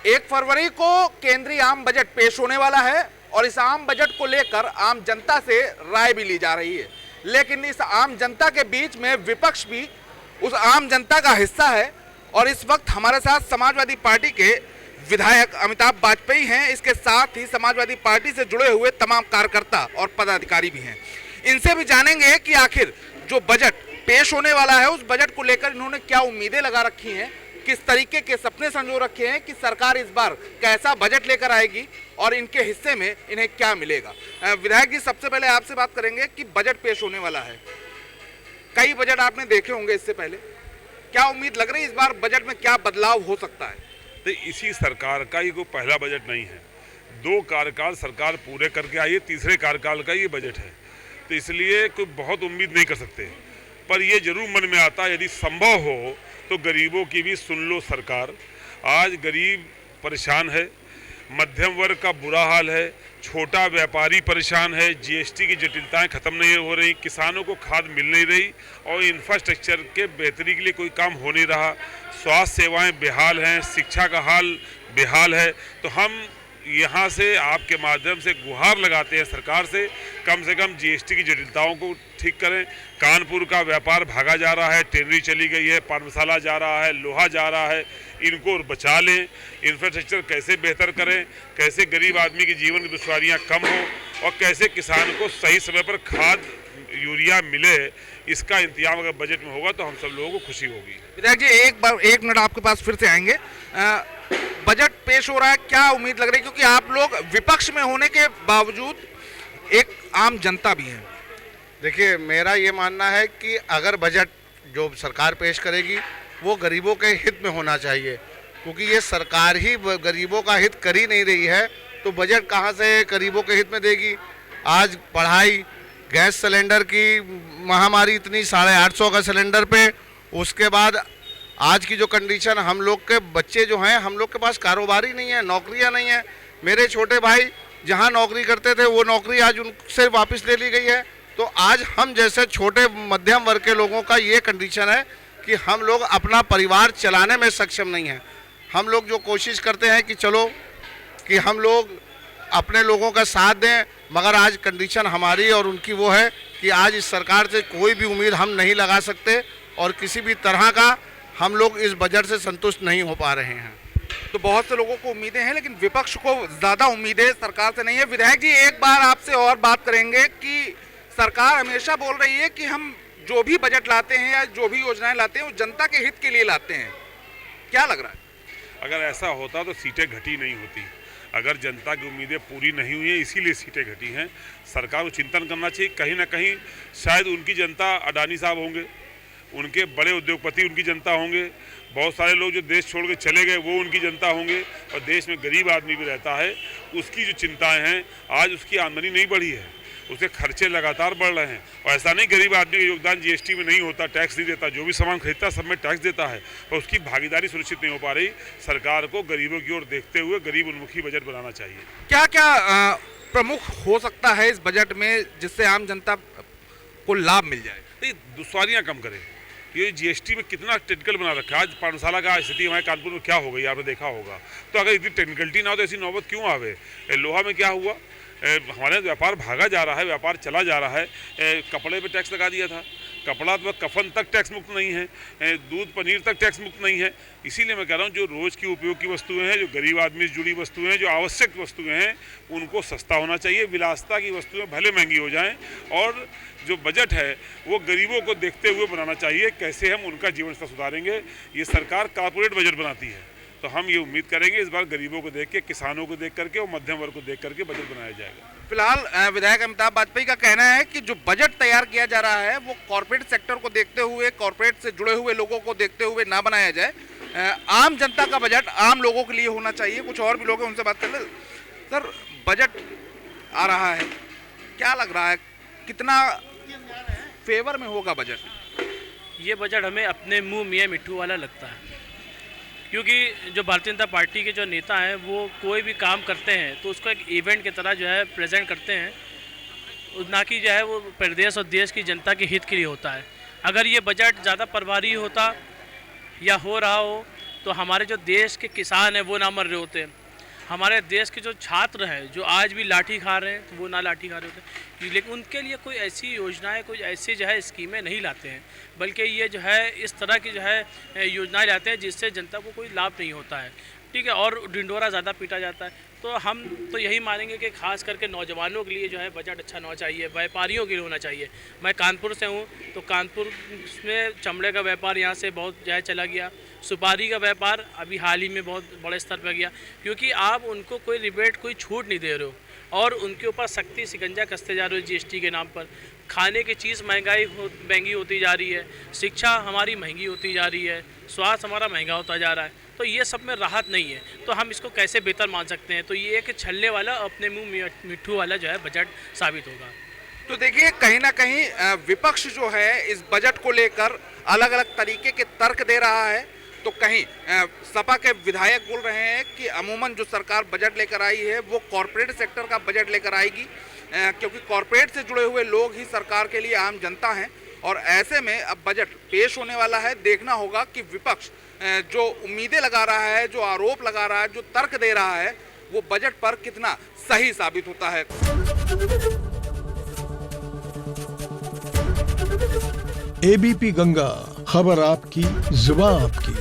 1 फरवरी को केंद्रीय आम बजट पेश होने वाला है और इस आम बजट को लेकर आम जनता से राय भी ली जा रही है। लेकिन इस आम जनता के बीच में विपक्ष भी उस आम जनता का हिस्सा है और इस वक्त हमारे साथ समाजवादी पार्टी के विधायक अमिताभ वाजपेयी हैं। इसके साथ ही समाजवादी पार्टी से जुड़े हुए तमाम कार्यकर्ता और पदाधिकारी भी हैं। इनसे भी जानेंगे कि आखिर जो बजट पेश होने वाला है उस बजट को लेकर इन्होंने क्या उम्मीदें लगा रखी हैं, किस तरीके के सपने संजो रखे हैं कि सरकार इस बार कैसा बजट लेकर आएगी और इनके हिस्से में इन्हें क्या मिलेगा। विधायक जी, सबसे पहले आपसे बात करेंगे कि बजट पेश होने वाला है। कई बजट आपने देखे होंगे इससे पहले, क्या उम्मीद लग रही है इस बार बजट में क्या बदलाव हो सकता है? तो इसी सरकार का ये कोई पहला बजट नहीं है। 2 कार्यकाल सरकार पूरे करके आई है, तीसरे कार्यकाल का ये बजट है। तो इसलिए कोई बहुत उम्मीद नहीं कर सकते, पर ये जरूर मन में आता यदि संभव हो तो गरीबों की भी सुन लो सरकार। आज गरीब परेशान है, मध्यम वर्ग का बुरा हाल है, छोटा व्यापारी परेशान है, जीएसटी की जटिलताएं खत्म नहीं हो रही, किसानों को खाद मिल नहीं रही और इंफ्रास्ट्रक्चर के बेहतरी के लिए कोई काम हो नहीं रहा, स्वास्थ्य सेवाएं बेहाल हैं, शिक्षा का हाल बेहाल है। तो हम यहाँ से आपके माध्यम से गुहार लगाते हैं सरकार से कम जीएसटी की जटिलताओं को ठीक करें। कानपुर का व्यापार भागा जा रहा है, टेनरी चली गई है, पान मसाला जा रहा है, लोहा जा रहा है, इनको बचा लें। इंफ्रास्ट्रक्चर कैसे बेहतर करें, कैसे गरीब आदमी के जीवन की दुश्वारियाँ कम हो और कैसे किसान को सही समय पर खाद यूरिया मिले, इसका इंतजाम अगर बजट में होगा तो हम सब लोगों को खुशी होगी। विधायक जी, एक मिनट आपके पास फिर से आएंगे। बजट पेश हो रहा है, क्या उम्मीद लग रही है, क्योंकि आप लोग विपक्ष में होने के बावजूद एक आम जनता भी है? देखिए, मेरा ये मानना है कि अगर बजट जो सरकार पेश करेगी वो गरीबों के हित में होना चाहिए, क्योंकि ये सरकार ही गरीबों का हित कर ही नहीं रही है तो बजट कहाँ से गरीबों के हित में देगी। आज पढ़ाई, गैस सिलेंडर की महामारी इतनी, 850 का सिलेंडर पे, उसके बाद आज की जो कंडीशन, हम लोग के बच्चे जो हैं, हम लोग के पास कारोबार ही नहीं है, नौकरियां नहीं है। मेरे छोटे भाई जहां नौकरी करते थे वो नौकरी आज उनसे वापस ले ली गई है। तो आज हम जैसे छोटे मध्यम वर्ग के लोगों का ये कंडीशन है कि हम लोग अपना परिवार चलाने में सक्षम नहीं हैं। हम लोग जो कोशिश करते हैं कि चलो कि हम लोग अपने लोगों का साथ दें, मगर आज कंडीशन हमारी और उनकी वो है कि आज इस सरकार से कोई भी उम्मीद हम नहीं लगा सकते और किसी भी तरह का हम लोग इस बजट से संतुष्ट नहीं हो पा रहे हैं। तो बहुत से लोगों को उम्मीदें हैं लेकिन विपक्ष को ज़्यादा उम्मीदें सरकार से नहीं है। विधायक जी, एक बार आपसे और बात करेंगे कि सरकार हमेशा बोल रही है कि हम जो भी बजट लाते हैं या जो भी योजनाएं लाते हैं वो जनता के हित के लिए लाते हैं। क्या लग रहा है? अगर ऐसा होता तो सीटें घटी नहीं होती। अगर जनता की उम्मीदें पूरी नहीं हुई हैं इसीलिए सीटें घटी हैं। सरकार को चिंतन करना चाहिए। कहीं ना कहीं शायद उनकी जनता अडानी साहब होंगे, उनके बड़े उद्योगपति उनकी जनता होंगे, बहुत सारे लोग जो देश छोड़ के चले गए वो उनकी जनता होंगे और देश में गरीब आदमी भी रहता है, उसकी जो चिंताएं हैं, आज उसकी आमदनी नहीं बढ़ी है, उसके खर्चे लगातार बढ़ रहे हैं। और ऐसा नहीं गरीब आदमी का योगदान जीएसटी में नहीं होता, टैक्स नहीं देता, जो भी सामान खरीदता सब में टैक्स देता है, और उसकी भागीदारी सुनिश्चित नहीं हो पा रही। सरकार को गरीबों की ओर देखते हुए गरीब उन्मुखी बजट बनाना चाहिए। क्या क्या प्रमुख हो सकता है इस बजट में जिससे आम जनता को लाभ मिल जाए? दुश्वारियाँ कम करें। ये जीएसटी में कितना टेक्निकल बना रखा है। आज पान मसाला का स्थिति हमारे कानपुर में क्या हो गई आपने देखा होगा। तो अगर इतनी टेक्निकलिटी ना हो तो ऐसी नौबत क्यों आवे। लोहा में क्या हुआ, हमारे व्यापार भागा जा रहा है, व्यापार चला जा रहा है। कपड़े पे टैक्स लगा दिया था, कपड़ा तो कफन तक टैक्स मुक्त नहीं है, दूध पनीर तक टैक्स मुक्त नहीं है। इसीलिए मैं कह रहा हूँ जो रोज़ की उपयोग की वस्तुएं हैं, जो गरीब आदमी से जुड़ी वस्तुएं हैं, जो आवश्यक वस्तुएं हैं, उनको सस्ता होना चाहिए। विलासिता की वस्तुएं भले महंगी हो जाएं और जो बजट है वो गरीबों को देखते हुए बनाना चाहिए। कैसे हम उनका जीवन स्तर सुधारेंगे। ये सरकार कॉर्पोरेट बजट बनाती है, तो हम ये उम्मीद करेंगे इस बार गरीबों को देख के, किसानों को देख करके और मध्यम वर्ग को देख करके बजट बनाया जाएगा। फिलहाल विधायक अमिताभ वाजपेयी का कहना है कि जो बजट तैयार किया जा रहा है वो कॉर्पोरेट सेक्टर को देखते हुए, कॉर्पोरेट से जुड़े हुए लोगों को देखते हुए ना बनाया जाए। आम जनता का बजट आम लोगों के लिए होना चाहिए। कुछ और भी लोग हैं, उनसे बात कर ले। सर, बजट आ रहा है, क्या लग रहा है, कितना फेवर में होगा बजट? ये बजट हमें अपने मुंह मियाँ मिट्ठू वाला लगता है, क्योंकि जो भारतीय जनता पार्टी के जो नेता हैं वो कोई भी काम करते हैं तो उसको एक इवेंट की तरह जो है प्रेजेंट करते हैं, ना कि जो है वो प्रदेश और देश की जनता के हित के लिए होता है। अगर ये बजट ज़्यादा प्रभावी होता या हो रहा हो तो हमारे जो देश के किसान हैं वो ना मर रहे होते, हमारे देश के जो छात्र हैं जो आज भी लाठी खा रहे हैं तो वो ना लाठी खा रहे होते, लेकिन उनके लिए कोई ऐसी योजनाएं, कोई ऐसी जो है स्कीमें नहीं लाते हैं, बल्कि ये जो है इस तरह की जो है योजनाएं लाते हैं जिससे जनता को कोई लाभ नहीं होता है, ठीक है, और डिंडोरा ज़्यादा पीटा जाता है। तो हम तो यही मानेंगे कि खास करके नौजवानों के लिए जो है बजट अच्छा होना चाहिए, व्यापारियों के लिए होना चाहिए। मैं कानपुर से हूँ, तो कानपुर में चमड़े का व्यापार यहाँ से बहुत जो है चला गया, सुपारी का व्यापार अभी हाल ही में बहुत बड़े स्तर पर गया, क्योंकि आप उनको कोई रिबेट, कोई छूट नहीं दे रहे हो और उनके ऊपर सख्ती शिकंजा कसते जा रहे हो जीएसटी के नाम पर। खाने की चीज़ महंगी होती जा रही है, शिक्षा हमारी महंगी होती जा रही है, स्वास्थ्य हमारा महंगा होता जा रहा है, तो ये सब में राहत नहीं है, तो हम इसको कैसे बेहतर मान सकते हैं? तो ये एक छल्ले वाला, अपने मुंह मिट्ठू वाला जो है बजट साबित होगा। तो देखिए कहीं ना कहीं विपक्ष जो है इस बजट को लेकर अलग अलग तरीके के तर्क दे रहा है। तो कहीं सपा के विधायक बोल रहे हैं कि अमूमन जो सरकार बजट लेकर आई है वो कॉरपोरेट सेक्टर का बजट लेकर आएगी, क्योंकि कॉरपोरेट से जुड़े हुए लोग ही सरकार के लिए आम जनता हैं, और ऐसे में अब बजट पेश होने वाला है। देखना होगा कि विपक्ष जो उम्मीदें लगा रहा है, जो आरोप लगा रहा है, जो तर्क दे रहा है, वो बजट पर कितना सही साबित होता है। एबीपी गंगा, खबर आपकी, जुबान आपकी।